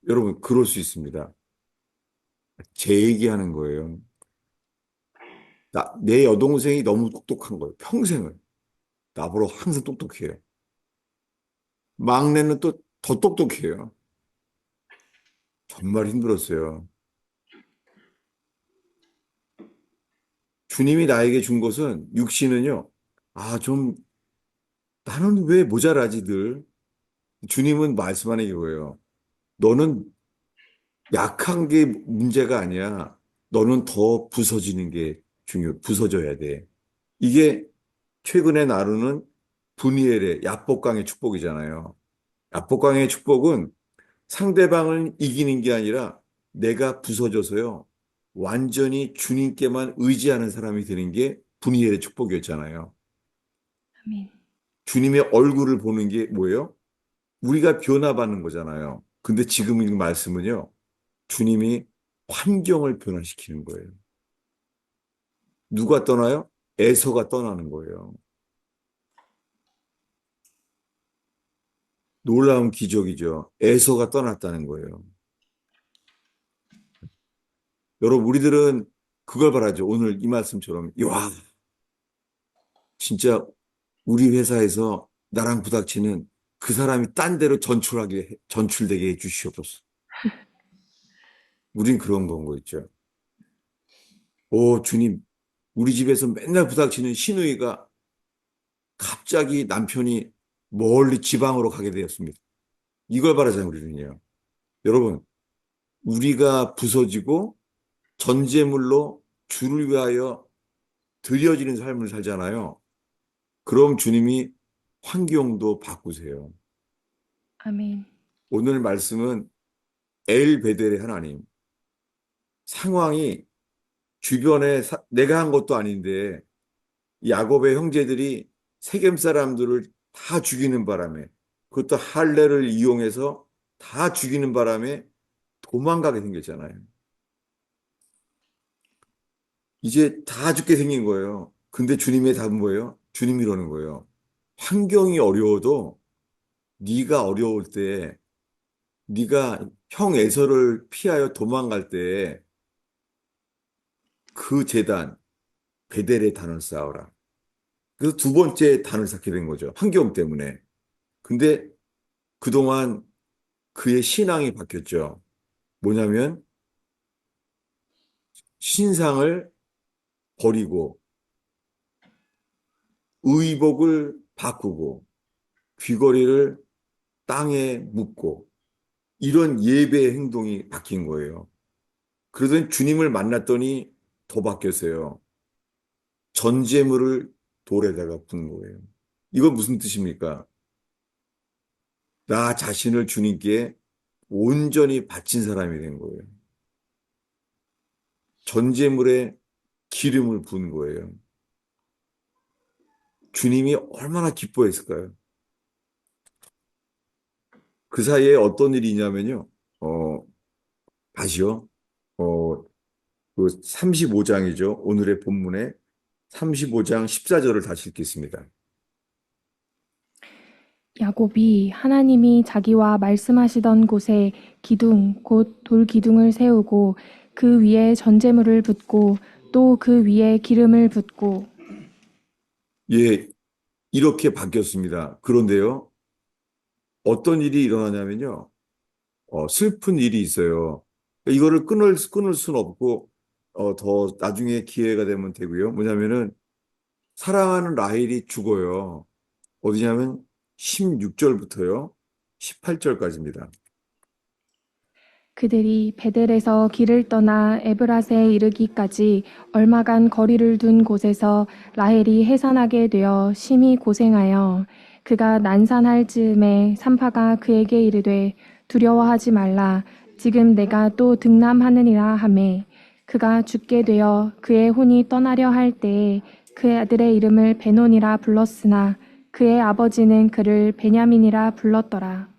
A: 여러분, 그럴 수 있습니다. 제 얘기하는 거예요. 내 여동생이 너무 똑똑한 거예요. 평생을. 나보다 항상 똑똑해요. 막내는 또 더 똑똑해요. 정말 힘들었어요. 주님이 나에게 준 것은 육신은요. 좀 나는 왜 모자라지 늘. 주님은 말씀하는 이거예요. 너는 약한 게 문제가 아니야. 너는 더 부서지는 게 부서져야 돼. 이게 최근에 나누는 분이엘의 야복강의 축복이잖아요. 야복강의 축복은 상대방을 이기는 게 아니라 내가 부서져서요. 완전히 주님께만 의지하는 사람이 되는 게 분이엘의 축복이었잖아요.
B: 아멘.
A: 주님의 얼굴을 보는 게 뭐예요? 우리가 변화받는 거잖아요. 근데 지금 이 말씀은요. 주님이 환경을 변화시키는 거예요. 누가 떠나요? 에서가 떠나는 거예요. 놀라운 기적이죠. 에서가 떠났다는 거예요. 여러분, 우리들은 그걸 바라죠. 오늘 이 말씀처럼, 와, 진짜 우리 회사에서 나랑 부닥치는 그 사람이 딴 데로 전출되게 해 주시옵소서. 우린 그런 건 있죠. 오, 주님, 우리 집에서 맨날 부닥치는 시누이가 갑자기 남편이 멀리 지방으로 가게 되었습니다. 이걸 바라잖아요, 우리는요. 여러분, 우리가 부서지고 전제물로 주를 위하여 드려지는 삶을 살잖아요. 그럼 주님이 환경도 바꾸세요.
B: 아멘.
A: 오늘 말씀은 엘 베델의 하나님. 상황이 주변에 내가 한 것도 아닌데 야곱의 형제들이 세겜 사람들을 다 죽이는 바람에 그것도 할례를 이용해서 다 죽이는 바람에 도망가게 생겼잖아요. 이제 다 죽게 생긴 거예요. 근데 주님의 답은 뭐예요? 주님이 이러는 거예요. 환경이 어려워도 네가 어려울 때 네가 형 에서를 피하여 도망갈 때 그 재단 베델의 단을 쌓아라. 그래서 두 번째 단을 쌓게 된 거죠. 환경 때문에. 근데 그동안 그의 신앙이 바뀌었죠. 뭐냐면 신상을 버리고 의복을 바꾸고 귀걸이를 땅에 묻고 이런 예배의 행동이 바뀐 거예요. 그러더니 주님을 만났더니 더 바뀌었어요. 전제물을 돌에다가 붓는 거예요. 이건 무슨 뜻입니까? 나 자신을 주님께 온전히 바친 사람이 된 거예요. 전제물에 기름을 부은 거예요. 주님이 얼마나 기뻐했을까요? 그 사이에 어떤 일이 있냐면요. 다시요. 어, 그 35장이죠. 오늘의 본문에 35장 14절을 다시 읽겠습니다.
B: 야곱이 하나님이 자기와 말씀하시던 곳에 기둥, 곧 돌 기둥을 세우고 그 위에 전제물을 붓고 또 그 위에 기름을 붓고
A: 예, 이렇게 바뀌었습니다. 그런데요, 어떤 일이 일어나냐면요, 슬픈 일이 있어요. 이거를 끊을 수는 없고, 더 나중에 기회가 되면 되고요. 뭐냐면은, 사랑하는 라헬이 죽어요. 어디냐면, 16절부터요, 18절까지입니다.
B: 그들이 베델에서 길을 떠나 에브라스에 이르기까지 얼마간 거리를 둔 곳에서 라헬이 해산하게 되어 심히 고생하여 그가 난산할 즈음에 산파가 그에게 이르되 두려워하지 말라 지금 내가 또 등남하느니라 하매 그가 죽게 되어 그의 혼이 떠나려 할 때에 그의 아들의 이름을 베논이라 불렀으나 그의 아버지는 그를 베냐민이라 불렀더라.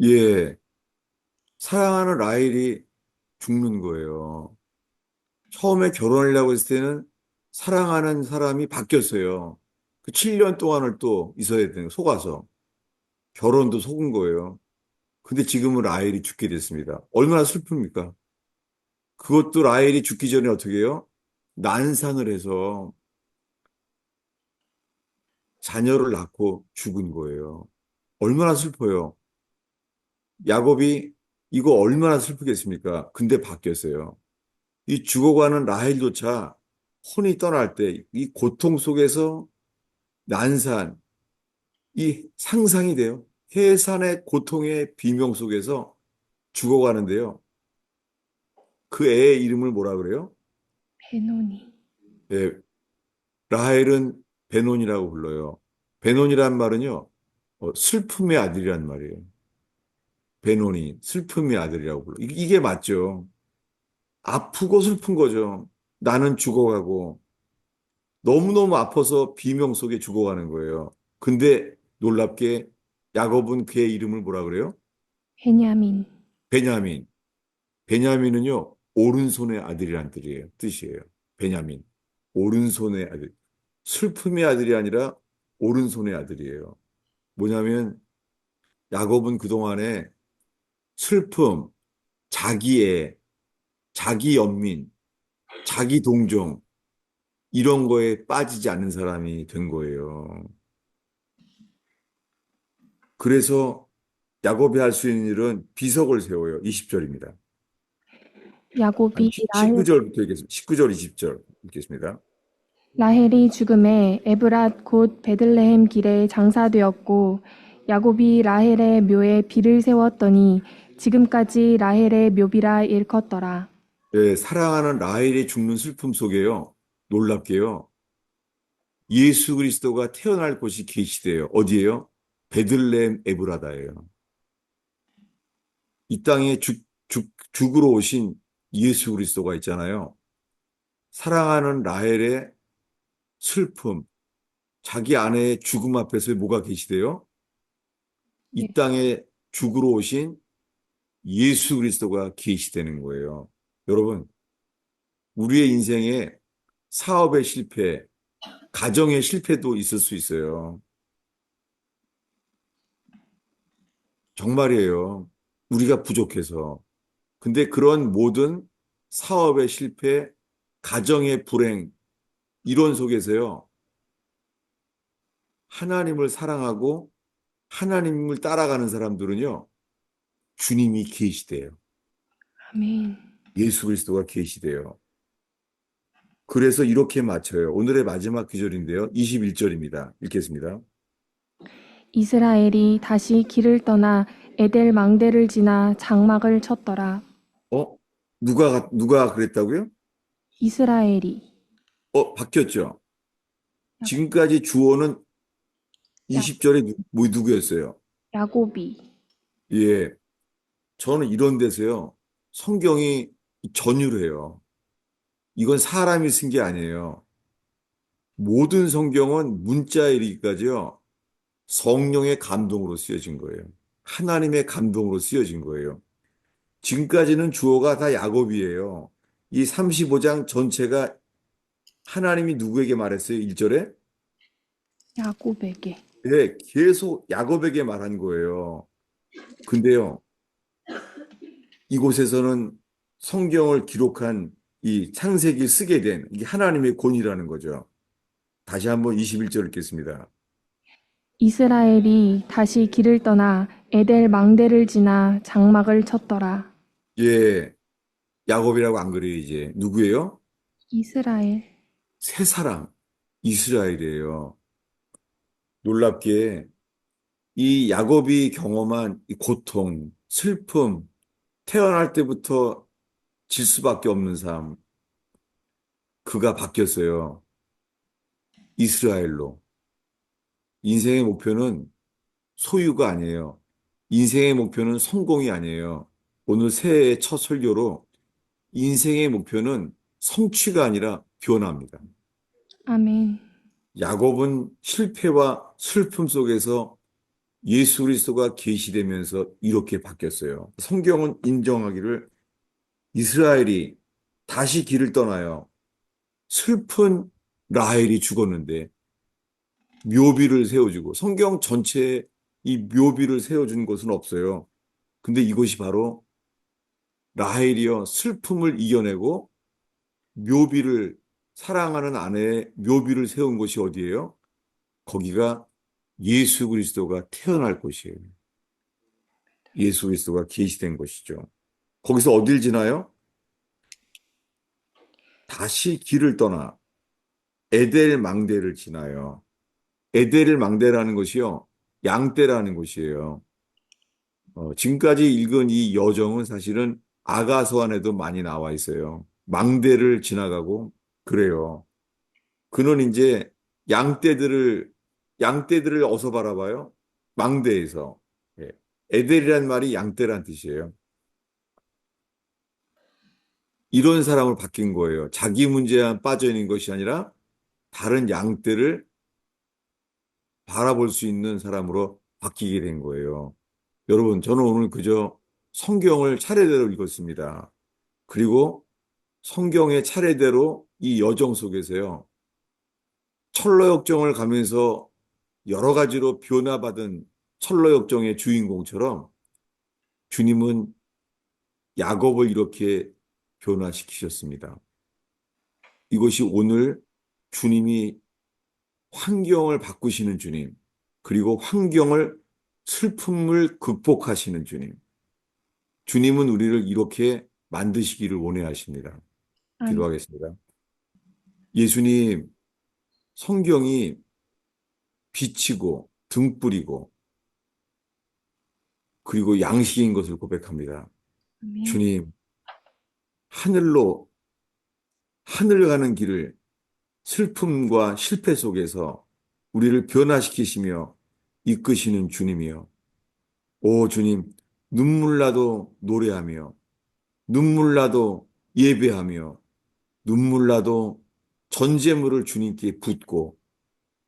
A: 예, 사랑하는 라헬이 죽는 거예요. 처음에 결혼하려고 했을 때는 사랑하는 사람이 바뀌었어요. 그 7년 동안을 또 있어야 되는 거예요. 속아서. 결혼도 속은 거예요. 근데 지금은 라헬이 죽게 됐습니다. 얼마나 슬픕니까? 그것도 라헬이 죽기 전에 어떻게 해요? 난산을 해서 자녀를 낳고 죽은 거예요. 얼마나 슬퍼요. 야곱이 이거 얼마나 슬프겠습니까? 근데 바뀌었어요. 이 죽어가는 라헬조차 혼이 떠날 때 이 고통 속에서 난산, 이 상상이 돼요. 해산의 고통의 비명 속에서 죽어가는데요. 그 애의 이름을 뭐라 그래요?
B: 베논이.
A: 예, 라헬은 베논이라고 불러요. 베논이란 말은요, 슬픔의 아들이란 말이에요. 베논이 슬픔의 아들이라고 불러요. 이게 맞죠. 아프고 슬픈 거죠. 나는 죽어가고 너무너무 아파서 비명 속에 죽어가는 거예요. 근데 놀랍게 야곱은 그의 이름을 뭐라 그래요?
B: 베냐민.
A: 베냐민. 베냐민은요, 오른손의 아들이란 뜻이에요. 베냐민. 오른손의 아들. 슬픔의 아들이 아니라 오른손의 아들이에요. 뭐냐면 야곱은 그동안에 슬픔, 자기애, 자기 연민, 자기 동정 이런 거에 빠지지 않는 사람이 된 거예요. 그래서 야곱이 할 수 있는 일은 비석을 세워요. 20절입니다. 아니,
B: 야곱이
A: 19절부터 읽겠습니다. 19절, 20절 읽겠습니다.
B: 라헬이 죽음에 에브랏 곧 베들레헴 길에 장사되었고 야곱이 라헬의 묘에 비를 세웠더니 지금까지 라헬의 묘비라 일컫더라.
A: 예, 사랑하는 라헬이 죽는 슬픔 속에요. 놀랍게요. 예수 그리스도가 태어날 곳이 계시대요. 어디예요? 베들레헴 에브라다예요. 이 땅에 죽으러 오신 예수 그리스도가 있잖아요. 사랑하는 라헬의 슬픔, 자기 아내의 죽음 앞에서 뭐가 계시대요?
B: 네.
A: 이 땅에 죽으러 오신 예수 그리스도가 계시되는 거예요. 여러분, 우리의 인생에 사업의 실패, 가정의 실패도 있을 수 있어요. 정말이에요. 우리가 부족해서. 근데 그런 모든 사업의 실패, 가정의 불행, 이런 속에서요, 하나님을 사랑하고 하나님을 따라가는 사람들은요, 주님이 계시대요.
B: 아멘.
A: 예수 그리스도가 계시대요. 그래서 이렇게 맞춰요. 오늘의 마지막 구절인데요. 21절입니다. 읽겠습니다.
B: 이스라엘이 다시 길을 떠나 에델 망대를 지나 장막을 쳤더라.
A: 어? 누가 그랬다고요?
B: 이스라엘이.
A: 바뀌었죠. 지금까지 주어는
B: 야,
A: 20절에 누구였어요?
B: 야곱이.
A: 예. 저는 이런 데서요. 성경이 전율해요. 이건 사람이 쓴 게 아니에요. 모든 성경은 문자에 이르기까지요. 성령의 감동으로 쓰여진 거예요. 하나님의 감동으로 쓰여진 거예요. 지금까지는 주어가 다 야곱이에요. 이 35장 전체가 하나님이 누구에게 말했어요? 1절에?
B: 야곱에게.
A: 네, 계속 야곱에게 말한 거예요. 근데요, 이곳에서는 성경을 기록한 이 창세기를 쓰게 된 이게 하나님의 권위라는 거죠. 다시 한번 21절 읽겠습니다.
B: 이스라엘이 다시 길을 떠나 에델 망대를 지나 장막을 쳤더라.
A: 예, 야곱이라고 안 그래요, 이제. 누구예요?
B: 이스라엘.
A: 새 사람, 이스라엘이에요. 놀랍게 이 야곱이 경험한 이 고통, 슬픔, 태어날 때부터 질 수밖에 없는 삶, 그가 바뀌었어요. 이스라엘로. 인생의 목표는 소유가 아니에요. 인생의 목표는 성공이 아니에요. 오늘 새해의 첫 설교로 인생의 목표는 성취가 아니라 변화입니다.
B: 아멘.
A: 야곱은 실패와 슬픔 속에서 예수 그리스도가 계시되면서 이렇게 바뀌었어요. 성경은 인정하기를 이스라엘이 다시 길을 떠나요. 슬픈 라헬이 죽었는데 묘비를 세워주고 성경 전체에 이 묘비를 세워준 것은 없어요. 근데 이것이 바로 라헬이여 슬픔을 이겨내고 묘비를 사랑하는 아내의 묘비를 세운 곳이 어디예요? 거기가 예수 그리스도가 태어날 곳이에요. 예수 그리스도가 계시된 곳이죠. 거기서 어딜 지나요? 다시 길을 떠나 에델 망대를 지나요. 에델 망대라는 것이요. 양떼라는 곳이에요. 지금까지 읽은 이 여정은 사실은 아가서 안에도 많이 나와 있어요. 망대를 지나가고 그래요. 그는 이제 양떼들을 양떼들을 어디서 바라봐요? 망대에서. 예. 에델이란 말이 양떼란 뜻이에요. 이런 사람을 바뀐 거예요. 자기 문제에 빠져 있는 것이 아니라 다른 양떼를 바라볼 수 있는 사람으로 바뀌게 된 거예요. 여러분, 저는 오늘 그저 성경을 차례대로 읽었습니다. 그리고 성경의 차례대로 이 여정 속에서요, 철로역정을 가면서 여러 가지로 변화받은 철로역정의 주인공처럼 주님은 야곱을 이렇게 변화시키셨습니다. 이것이 오늘 주님이 환경을 바꾸시는 주님, 그리고 슬픔을 극복하시는 주님. 주님은 우리를 이렇게 만드시기를 원해 하십니다.
B: 아멘.
A: 기도하겠습니다. 예수님, 성경이 빛이고 등불이고 그리고 양식인 것을 고백합니다.
B: 아멘.
A: 주님, 하늘로, 하늘 가는 길을 슬픔과 실패 속에서 우리를 변화시키시며 이끄시는 주님이요. 오 주님, 눈물 나도 노래하며, 눈물 나도 예배하며, 눈물 나도 전제물을 주님께 붓고,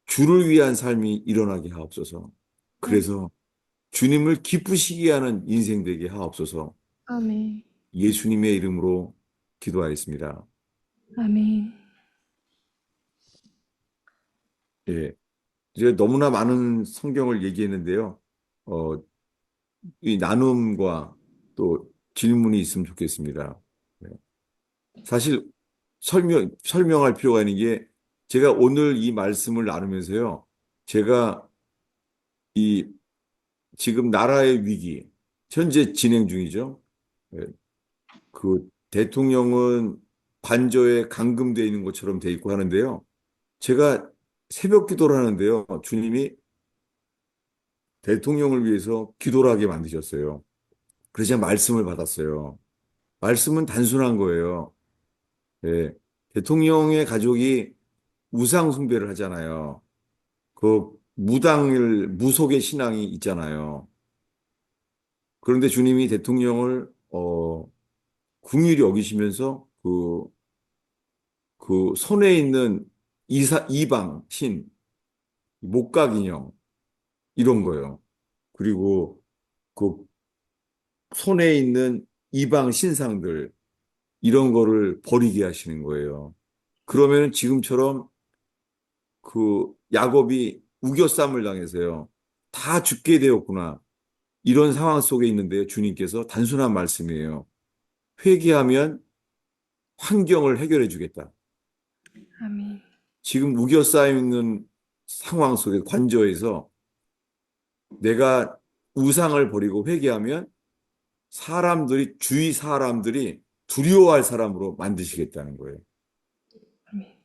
A: 주를 위한 삶이 일어나게 하옵소서. 그래서 주님을 기쁘시게 하는 인생 되게 하옵소서.
B: 아멘.
A: 예수님의 이름으로 기도하였습니다.
B: 아멘.
A: 예. 이제 너무나 많은 성경을 얘기했는데요. 어, 이 나눔과 또 질문이 있으면 좋겠습니다. 네. 사실 설명할 필요가 있는 게 제가 오늘 이 말씀을 나누면서요. 제가 이 지금 나라의 위기, 현재 진행 중이죠. 네. 그 대통령은 관저에 감금되어 있는 것처럼 돼 있고 하는데요. 제가 새벽 기도를 하는데요. 주님이 대통령을 위해서 기도를 하게 만드셨어요. 그래서 제가 말씀을 받았어요. 말씀은 단순한 거예요. 예, 대통령의 가족이 우상 숭배를 하잖아요. 그 무속의 신앙이 있잖아요. 그런데 주님이 대통령을 긍휼히 여기시면서 그 손에 있는 이방 신, 목각 인형 이런 거예요. 그리고 그 손에 있는 이방 신상들 이런 거를 버리게 하시는 거예요. 그러면 지금처럼 그 야곱이 우겨쌈을 당해서요. 다 죽게 되었구나. 이런 상황 속에 있는데 주님께서 단순한 말씀이에요. 회개하면 환경을 해결해 주겠다.
B: 아멘.
A: 지금 우겨싸여 있는 상황 속에 관저에서 내가 우상을 버리고 회개하면 주위 사람들이 두려워할 사람으로 만드시겠다는 거예요.
B: 아멘.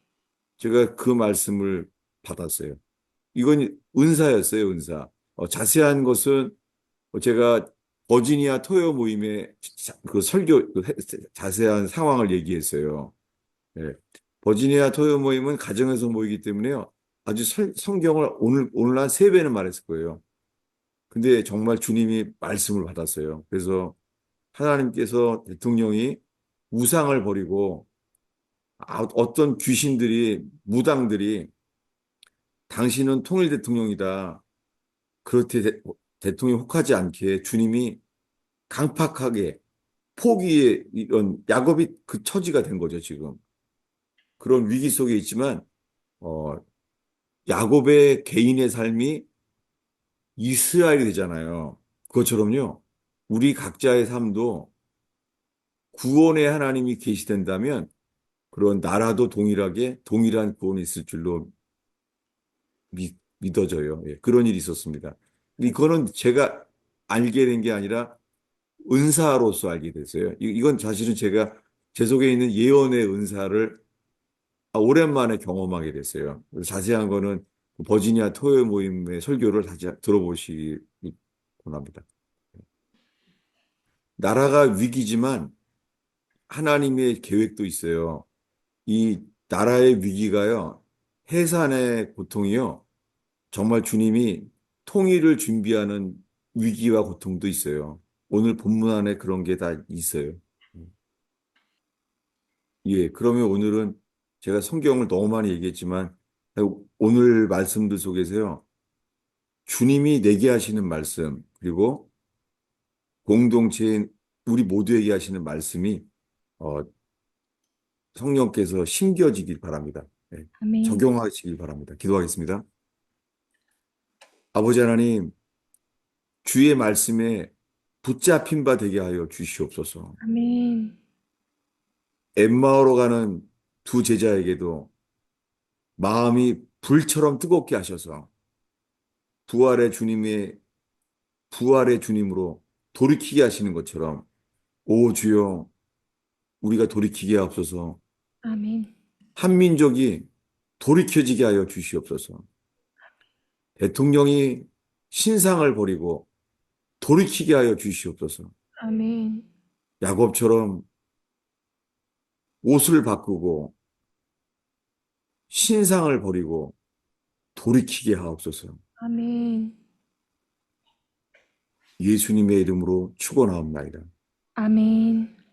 A: 제가 그 말씀을 받았어요. 이건 은사였어요, 은사. 자세한 것은 제가 버지니아 토요 모임의 그 설교, 자세한 상황을 얘기했어요. 예. 버지니아 토요 모임은 가정에서 모이기 때문에요. 아주 성경을 오늘 한 세 배는 말했을 거예요. 근데 정말 주님이 말씀을 받았어요. 그래서 하나님께서 대통령이 우상을 버리고 어떤 귀신들이, 무당들이 당신은 통일 대통령이다. 그렇게 대통령이 혹하지 않게 주님이 강팍하게 포기의 이런 야곱이 그 처지가 된 거죠, 지금. 그런 위기 속에 있지만, 어, 야곱의 개인의 삶이 이스라엘이 되잖아요. 그것처럼요, 우리 각자의 삶도 구원의 하나님이 계시된다면 그런 나라도 동일하게 동일한 구원이 있을 줄로 믿어져요. 예, 그런 일이 있었습니다. 이거는 제가 알게 된 게 아니라 은사로서 알게 됐어요. 이건 사실은 제가 제 속에 있는 예언의 은사를 오랜만에 경험하게 됐어요. 그래서 자세한 거는 버지니아 토요 모임의 설교를 다시 들어보시기 원합니다. 나라가 위기지만 하나님의 계획도 있어요. 이 나라의 위기가요, 해산의 고통이요, 정말 주님이 통일을 준비하는 위기와 고통도 있어요. 오늘 본문 안에 그런 게 다 있어요. 예, 그러면 오늘은 제가 성경을 너무 많이 얘기했지만 오늘 말씀들 속에서요, 주님이 내게 하시는 말씀, 그리고 공동체인 우리 모두에게 하시는 말씀이 어, 성령께서 심겨지길 바랍니다. 예,
B: 아멘.
A: 적용하시길 바랍니다. 기도하겠습니다. 아버지 하나님, 주의 말씀에 붙잡힌 바 되게 하여 주시옵소서.
B: 아멘.
A: 엠마오로 가는 두 제자에게도 마음이 불처럼 뜨겁게 하셔서 부활의 주님의 부활의 주님으로 돌이키게 하시는 것처럼, 오 주여, 우리가 돌이키게 하옵소서.
B: 아멘.
A: 한민족이 돌이켜지게 하여 주시옵소서. 대통령이 신상을 버리고 돌이키게 하여 주시옵소서.
B: 아멘.
A: 야곱처럼 옷을 바꾸고 신상을 버리고 돌이키게 하옵소서.
B: 아멘.
A: 예수님의 이름으로 축원하옵나이다.
B: 아멘.